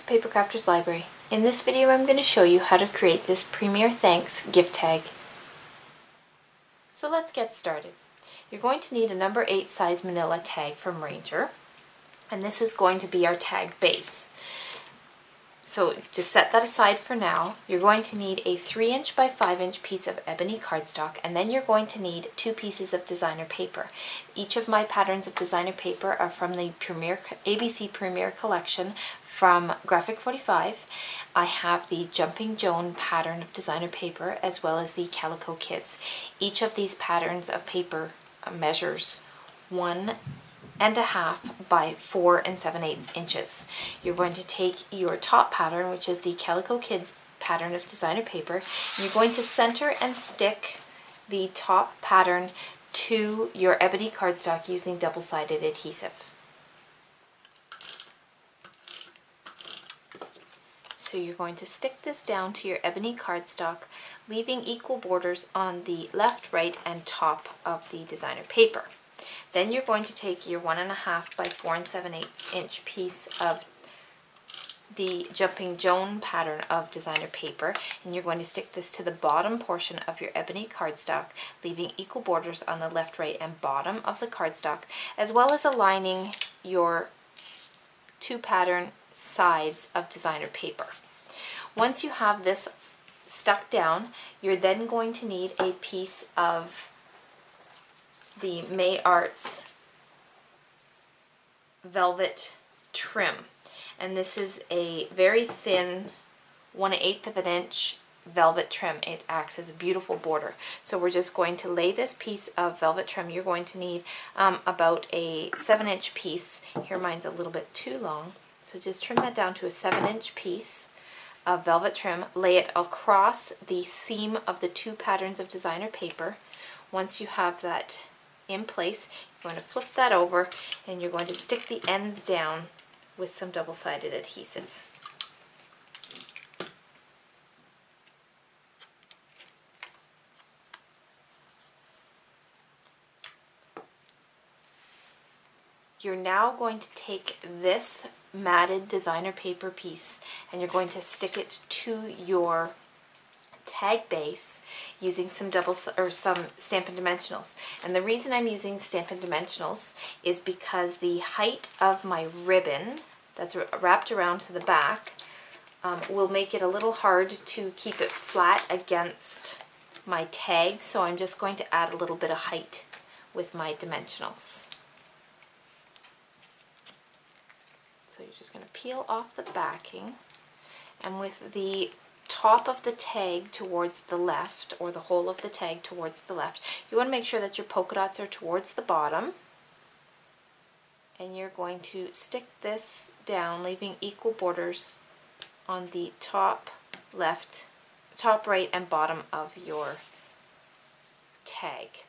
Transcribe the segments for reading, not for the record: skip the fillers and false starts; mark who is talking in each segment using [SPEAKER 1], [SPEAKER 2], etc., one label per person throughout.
[SPEAKER 1] Paper Crafters Library. In this video I'm going to show you how to create this Premier Thanks gift tag. So let's get started. You're going to need a number 8 size manila tag from Ranger, and this is going to be our tag base. So just set that aside for now. You're going to need a 3" by 5" piece of ebony cardstock, and then you're going to need 2 pieces of designer paper. Each of my patterns of designer paper are from the ABC Premier collection from Graphic 45. I have the Jumping Joan pattern of designer paper as well as the Calico Kids. Each of these patterns of paper measures 1.5 by 4 7/8 inches. You're going to take your top pattern, which is the Calico Kids pattern of designer paper, and you're going to center and stick the top pattern to your ebony cardstock using double-sided adhesive. So you're going to stick this down to your ebony cardstock, leaving equal borders on the left, right, and top of the designer paper. Then you're going to take your 1.5 by 4 7/8 inch piece of the Jumping Joan pattern of designer paper, and you're going to stick this to the bottom portion of your ebony cardstock, leaving equal borders on the left, right, and bottom of the cardstock, as well as aligning your 2 pattern sides of designer paper. Once you have this stuck down, you're then going to need a piece of the May Arts velvet trim, and this is a very thin 1/8 inch velvet trim. It acts as a beautiful border. So we're just going to lay this piece of velvet trim. You're going to need about a 7" piece. Here mine's a little bit too long, so just trim that down to a 7" piece of velvet trim. Lay it across the seam of the 2 patterns of designer paper. Once you have that in place, you're going to flip that over and you're going to stick the ends down with some double-sided adhesive. You're now going to take this matted designer paper piece and you're going to stick it to your tag base using some Stampin' Dimensionals. And the reason I'm using Stampin' Dimensionals is because the height of my ribbon that's wrapped around to the back will make it a little hard to keep it flat against my tag, so I'm just going to add a little bit of height with my dimensionals. So you're just going to peel off the backing, and with the top of the tag towards the left, or the whole of the tag towards the left, you want to make sure that your polka dots are towards the bottom, and you're going to stick this down, leaving equal borders on the top left, top right, and bottom of your tag.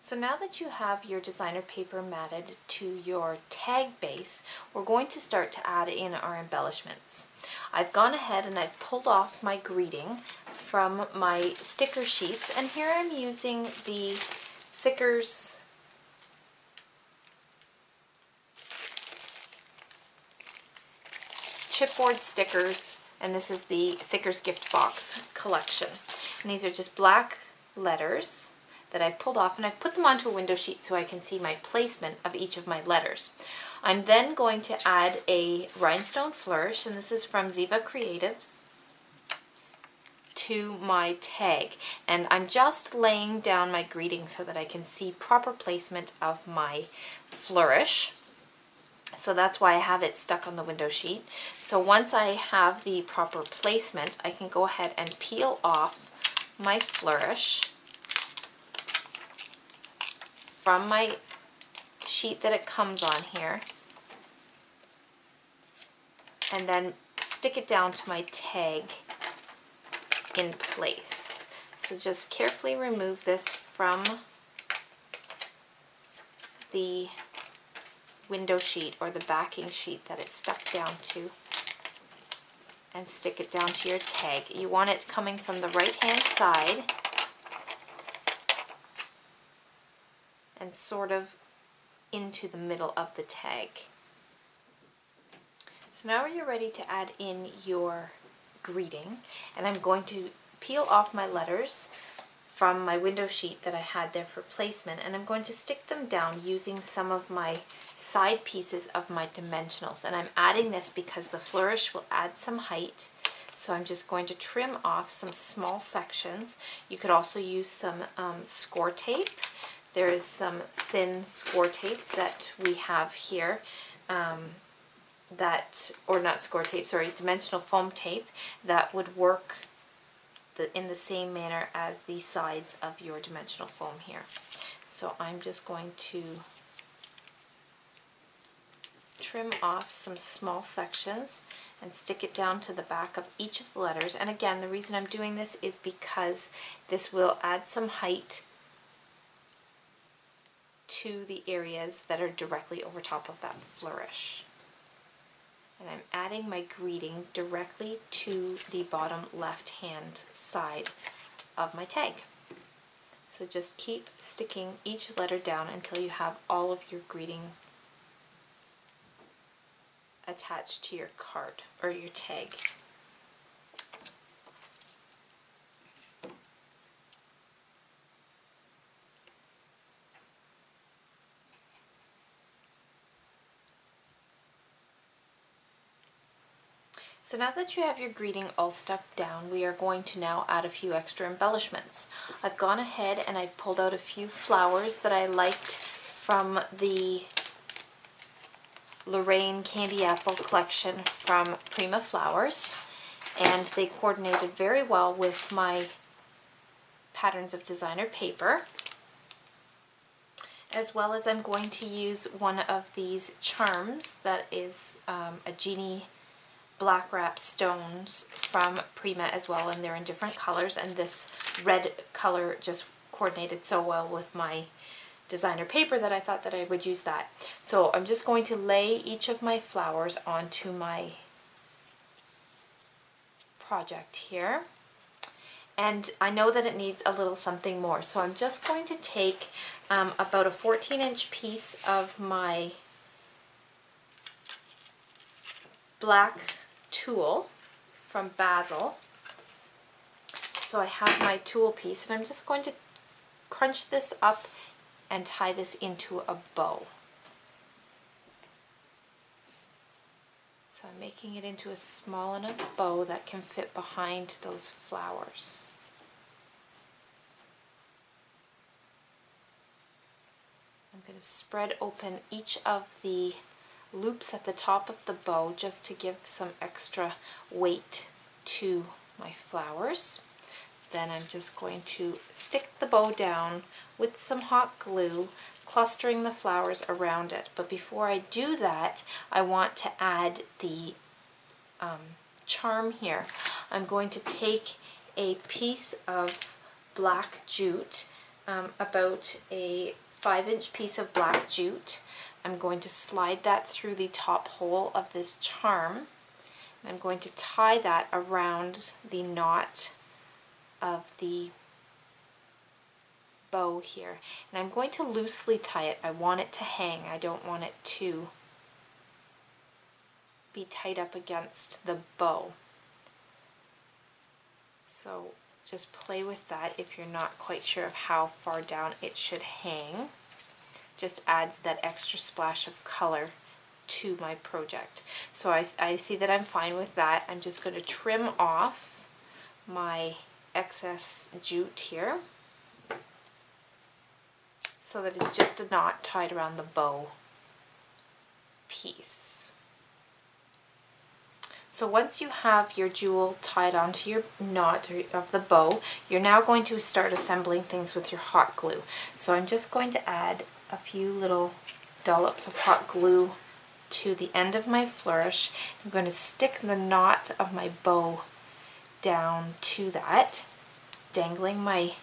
[SPEAKER 1] So now that you have your designer paper matted to your tag base, we're going to start to add in our embellishments. I've gone ahead and I've pulled off my greeting from my sticker sheets, and here I'm using the Thickers chipboard stickers, and this is the Thickers Gift Box collection. And these are just black letters that I've pulled off, and I've put them onto a window sheet so I can see my placement of each of my letters. I'm then going to add a rhinestone flourish, and this is from Ziva Creatives, to my tag. And I'm just laying down my greeting so that I can see proper placement of my flourish. So that's why I have it stuck on the window sheet. So once I have the proper placement, I can go ahead and peel off my flourish from my sheet that it comes on here, and then stick it down to my tag in place. So just carefully remove this from the window sheet or the backing sheet that it's stuck down to, and stick it down to your tag. You want it coming from the right hand side and sort of into the middle of the tag. So now you're ready to add in your greeting, and I'm going to peel off my letters from my window sheet that I had there for placement, and I'm going to stick them down using some of my side pieces of my dimensionals. And I'm adding this because the flourish will add some height, so I'm just going to trim off some small sections. You could also use some score tape. There is some thin score tape that we have here, or not score tape, sorry, dimensional foam tape that would work in the same manner as the sides of your dimensional foam here. So I'm just going to trim off some small sections and stick it down to the back of each of the letters. And again, the reason I'm doing this is because this will add some height to the areas that are directly over top of that flourish. And I'm adding my greeting directly to the bottom left hand side of my tag. So just keep sticking each letter down until you have all of your greeting attached to your card or your tag. So now that you have your greeting all stuck down, we are going to now add a few extra embellishments. I've gone ahead and I've pulled out a few flowers that I liked from the Lorraine Candy Apple collection from Prima Flowers, and they coordinated very well with my patterns of designer paper, as well as I'm going to use one of these charms that is a genie black wrap stones from Prima as well, and they're in different colors, and this red color just coordinated so well with my designer paper that I thought that I would use that. So I'm just going to lay each of my flowers onto my project here, and I know that it needs a little something more, so I'm just going to take about a 14-inch piece of my black tulle from Basil. So I have my tulle piece, and I'm just going to crunch this up and tie this into a bow. So I'm making it into a small enough bow that can fit behind those flowers. I'm going to spread open each of the loops at the top of the bow just to give some extra weight to my flowers. Then I'm just going to stick the bow down with some hot glue, clustering the flowers around it. But before I do that, I want to add the charm here. I'm going to take a piece of black jute, about a 5-inch piece of black jute. I'm going to slide that through the top hole of this charm. I'm going to tie that around the knot of the bow here. And I'm going to loosely tie it. I want it to hang. I don't want it to be tied up against the bow. So just play with that if you're not quite sure of how far down it should hang. Just adds that extra splash of color to my project. So I see that I'm fine with that. I'm just going to trim off my excess jute here so that it's just a knot tied around the bow piece. So once you have your jewel tied onto your knot of the bow, you're now going to start assembling things with your hot glue. So I'm just going to add a few little dollops of hot glue to the end of my flourish. I'm going to stick the knot of my bow down to that, dangling my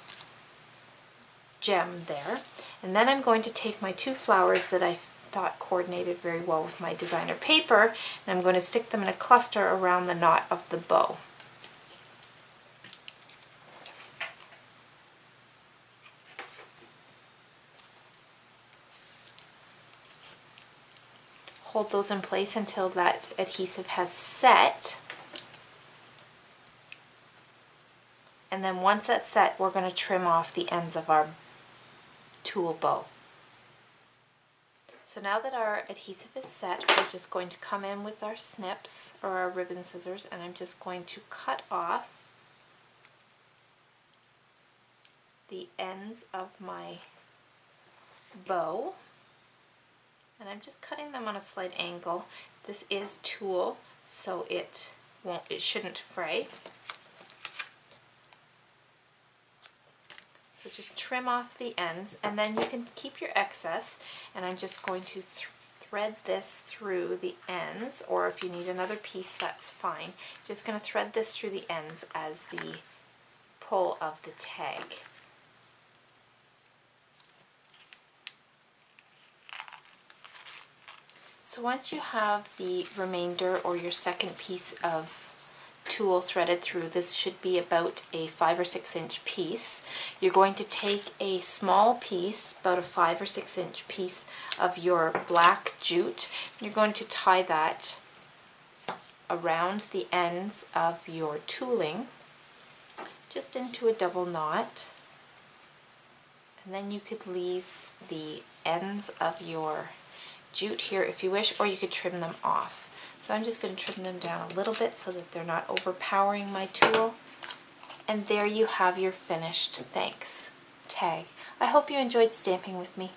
[SPEAKER 1] gem there. And then I'm going to take my two flowers that I thought coordinated very well with my designer paper, and I'm going to stick them in a cluster around the knot of the bow. hold those in place until that adhesive has set. And then once that's set, we're going to trim off the ends of our tool bow. So now that our adhesive is set, we're just going to come in with our snips or our ribbon scissors, and I'm just going to cut off the ends of my bow. And I'm just cutting them on a slight angle. This is tulle, so it shouldn't fray. So just trim off the ends, and then you can keep your excess, and I'm just going to thread this through the ends, or if you need another piece, that's fine. Just going to thread this through the ends as the pull of the tag. So once you have the remainder or your second piece of tulle threaded through, this should be about a 5 or 6 inch piece. You're going to take a small piece, about a 5 or 6 inch piece of your black jute. You're going to tie that around the ends of your tooling, just into a double knot. And then you could leave the ends of your jute here if you wish, or you could trim them off. So I'm just going to trim them down a little bit so that they're not overpowering my tool. And there you have your finished thanks tag. I hope you enjoyed stamping with me.